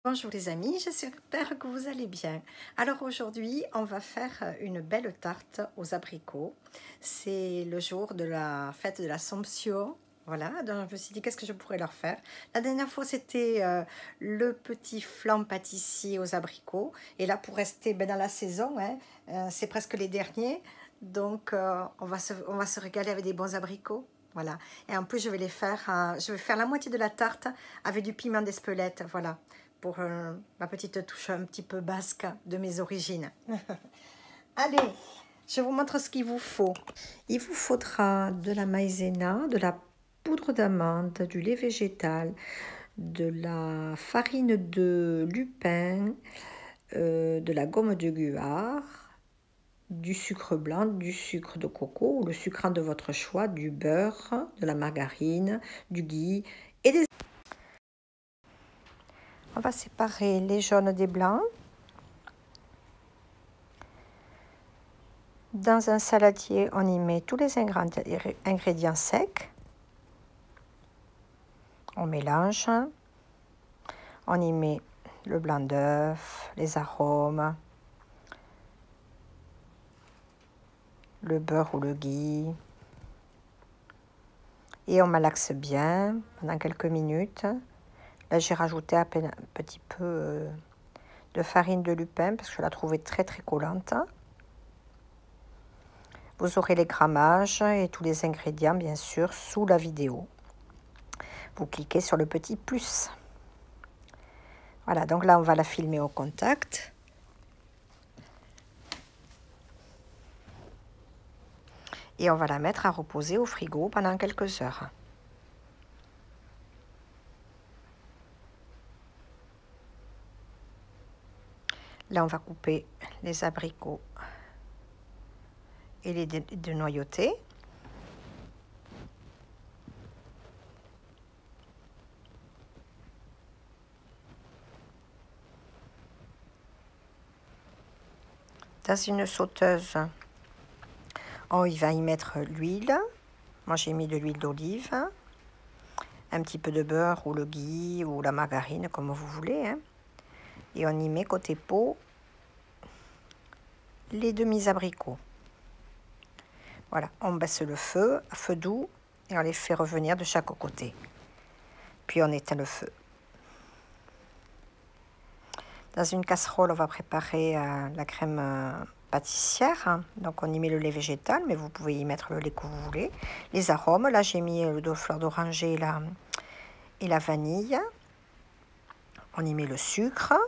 Bonjour les amis, j'espère que vous allez bien. Alors aujourd'hui, on va faire une belle tarte aux abricots. C'est le jour de la fête de l'Assomption. Voilà, donc je me suis dit qu'est-ce que je pourrais leur faire. La dernière fois, c'était le petit flan pâtissier aux abricots. Et là, pour rester dans la saison, hein, c'est presque les derniers. Donc, on va se régaler avec des bons abricots. Voilà. Et en plus, je vais faire la moitié de la tarte avec du piment d'Espelette. Voilà, pour ma petite touche un petit peu basque de mes origines. Allez, je vous montre ce qu'il vous faut. Il vous faudra de la maïzena, de la poudre d'amande, du lait végétal, de la farine de lupin, de la gomme de guar, du sucre blanc, du sucre de coco ou le sucrant de votre choix, du beurre, de la margarine, du ghee et des... On va séparer les jaunes des blancs. Dans un saladier, on y met tous les ingrédients secs. On mélange. On y met le blanc d'œuf, les arômes, le beurre ou le ghee. Et on malaxe bien pendant quelques minutes. Là, j'ai rajouté un petit peu de farine de lupin parce que je la trouvais très collante. Vous aurez les grammages et tous les ingrédients, bien sûr, sous la vidéo. Vous cliquez sur le petit plus. Voilà, donc là, on va la filmer au contact. Et on va la mettre à reposer au frigo pendant quelques heures. Là, on va couper les abricots et les dénoyauter. Dans une sauteuse, on va y mettre l'huile. Moi, j'ai mis de l'huile d'olive, un petit peu de beurre ou le ghee ou la margarine, comme vous voulez. Hein. Et on y met côté pot les demi-abricots. Voilà, on baisse le feu, à feu doux, et on les fait revenir de chaque côté. Puis on éteint le feu. Dans une casserole, on va préparer la crème pâtissière. Donc on y met le lait végétal, mais vous pouvez y mettre le lait que vous voulez. Les arômes, là j'ai mis le fleur d'oranger et la vanille. On y met le sucrant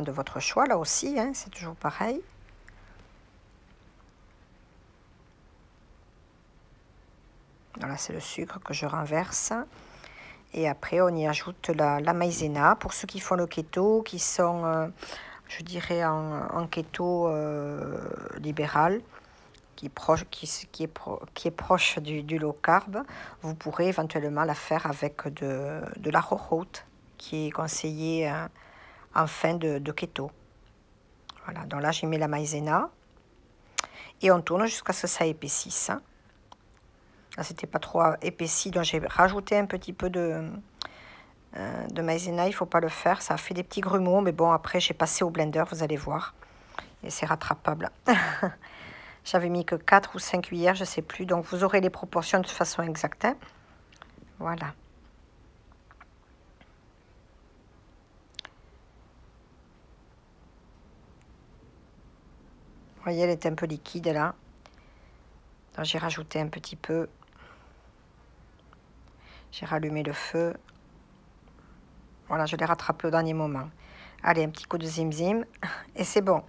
de votre choix, là aussi, hein, c'est toujours pareil. Voilà, c'est le sucre que je renverse. Et après, on y ajoute la maïzena. Pour ceux qui font le keto, qui sont, je dirais, en keto libéral, qui est proche du low carb, vous pourrez éventuellement la faire avec de l'arrowroot, qui est conseillé en fin de keto. Voilà, donc là, j'ai mis la maïzena. Et on tourne jusqu'à ce que ça épaississe. Là, c'était pas trop épaissi, donc j'ai rajouté un petit peu de maïzena. Il faut pas le faire, ça a fait des petits grumeaux, mais bon, après j'ai passé au blender, vous allez voir, et c'est rattrapable. J'avais mis que 4 ou 5 cuillères, je sais plus, donc vous aurez les proportions de façon exacte. Hein. Voilà. Vous voyez, elle est un peu liquide là. Donc j'ai rajouté un petit peu. J'ai rallumé le feu. Voilà, je l'ai rattrapé au dernier moment. Allez, un petit coup de zim-zim, et c'est bon.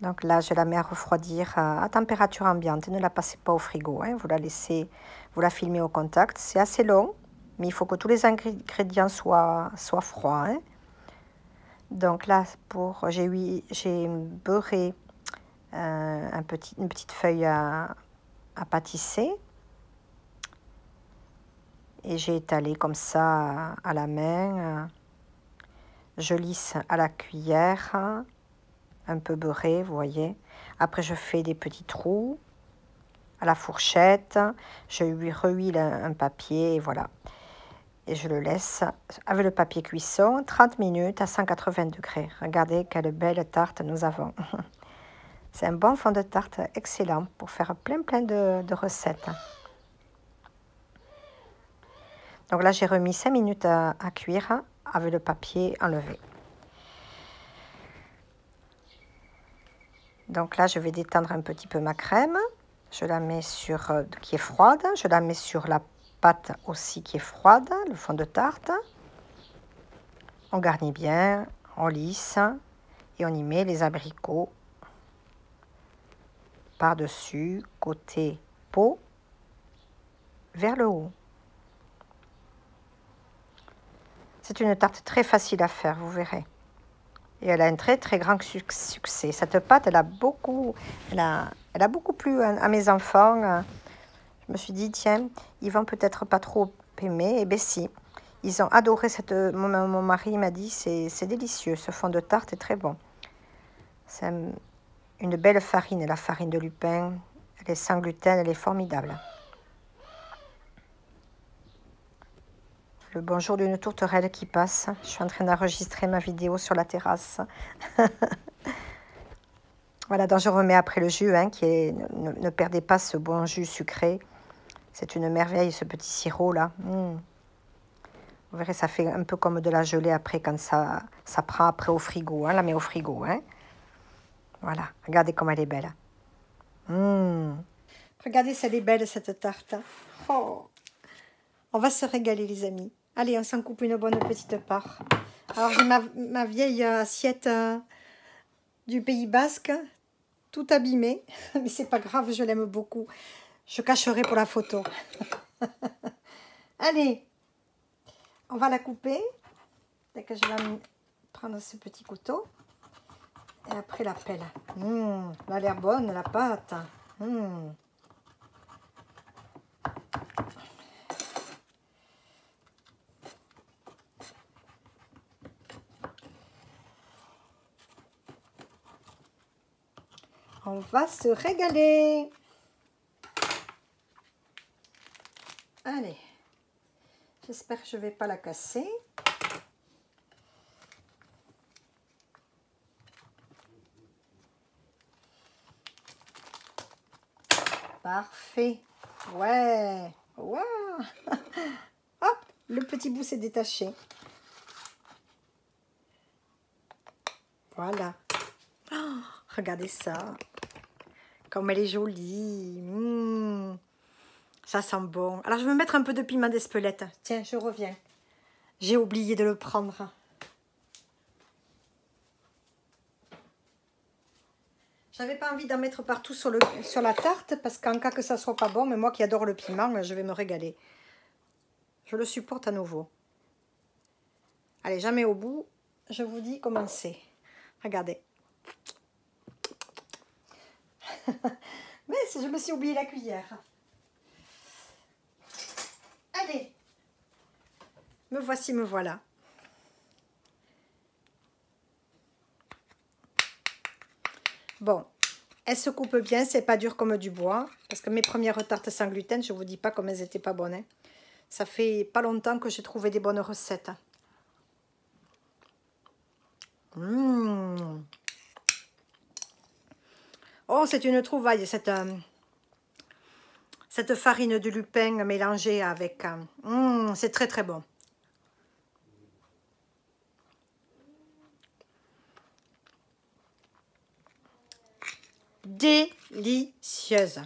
Donc là, je la mets à refroidir à température ambiante. Ne la passez pas au frigo. Hein. Vous la laissez, vous la filmez au contact. C'est assez long, mais il faut que tous les ingrédients soient froids. Hein. Donc là, j'ai beurré une petite feuille à pâtisser. Et j'ai étalé comme ça à la main. Je lisse à la cuillère, un peu beurré, vous voyez. Après, je fais des petits trous. à la fourchette. Je lui rehuile un papier, et voilà. Et je le laisse avec le papier cuisson 30 minutes à 180 degrés. Regardez quelle belle tarte nous avons. C'est un bon fond de tarte excellent pour faire plein de recettes. Donc là, j'ai remis 5 minutes à cuire avec le papier enlevé. Donc là, je vais détendre un petit peu ma crème. Je la mets sur qui est froide. Je la mets sur la pâte aussi qui est froide, le fond de tarte. On garnit bien, on lisse et on y met les abricots par-dessus, côté peau, vers le haut. C'est une tarte très facile à faire, vous verrez. Et elle a un très grand succès. Cette pâte, elle a beaucoup plu à mes enfants. Je me suis dit, tiens, ils vont peut-être pas trop aimer. Eh bien si, ils ont adoré cette... Mon mari m'a dit, c'est délicieux, ce fond de tarte est très bon. C'est une belle farine, la farine de lupin. Elle est sans gluten, elle est formidable. Le bonjour d'une tourterelle qui passe. Je suis en train d'enregistrer ma vidéo sur la terrasse. Voilà, donc je remets après le jus, hein, ne perdez pas ce bon jus sucré. C'est une merveille, ce petit sirop là. Vous verrez, ça fait un peu comme de la gelée après, quand ça prend après au frigo. Hein, la met au frigo. Hein. Voilà, regardez comme elle est belle. Regardez, elle est belle cette tarte. Oh. On va se régaler les amis. Allez, on s'en coupe une bonne petite part. Alors j'ai ma vieille assiette du Pays Basque, tout abîmée. Mais c'est pas grave, je l'aime beaucoup. Je cacherai pour la photo. Allez, on va la couper. Dès que je vais prendre ce petit couteau. Et après la pelle. Elle a l'air bonne la pâte. On va se régaler. Allez, j'espère que je ne vais pas la casser. Parfait. Ouais. Wow. Hop, le petit bout s'est détaché. Voilà. Oh, regardez ça. Comme elle est jolie. Ça sent bon. Alors, je vais me mettre un peu de piment d'Espelette. Tiens, je reviens. J'ai oublié de le prendre. J'avais pas envie d'en mettre partout sur la tarte parce qu'en cas que ça soit pas bon, mais moi qui adore le piment, je vais me régaler. Je le supporte à nouveau. Allez, jamais au bout. Je vous dis comment c'est. Regardez. Mais je me suis oublié la cuillère. Allez. Me voici, me voilà. Bon, elle se coupe bien, c'est pas dur comme du bois. Parce que mes premières tartes sans gluten, je vous dis pas comme elles étaient pas bonnes. Hein. Ça fait pas longtemps que j'ai trouvé des bonnes recettes. Oh, c'est une trouvaille, cette farine de lupin mélangée avec... c'est très bon. Délicieuse.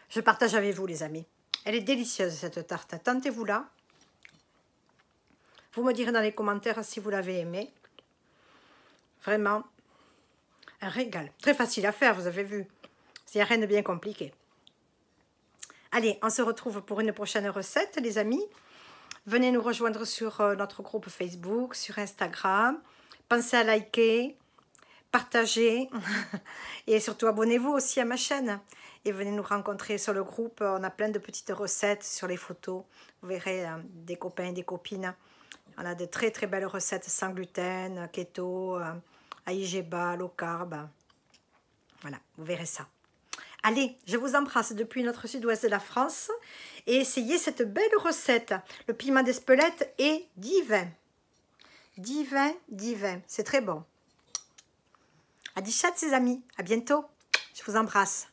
Je partage avec vous les amis. Elle est délicieuse cette tarte. Tentez-vous là. Vous me direz dans les commentaires si vous l'avez aimée. Vraiment, un régal. Très facile à faire, vous avez vu. Il n'y a rien de bien compliqué. Allez, on se retrouve pour une prochaine recette, les amis. Venez nous rejoindre sur notre groupe Facebook, sur Instagram. Pensez à liker, partager et surtout abonnez-vous aussi à ma chaîne. Et venez nous rencontrer sur le groupe. On a plein de petites recettes sur les photos. Vous verrez des copains et des copines. On a de très très belles recettes sans gluten, keto, AIGBA, low carb. Voilà, vous verrez ça. Allez, je vous embrasse depuis notre sud-ouest de la France et essayez cette belle recette. Le piment d'Espelette est divin. Divin, divin. C'est très bon. À 10 chats, ses amis. À bientôt. Je vous embrasse.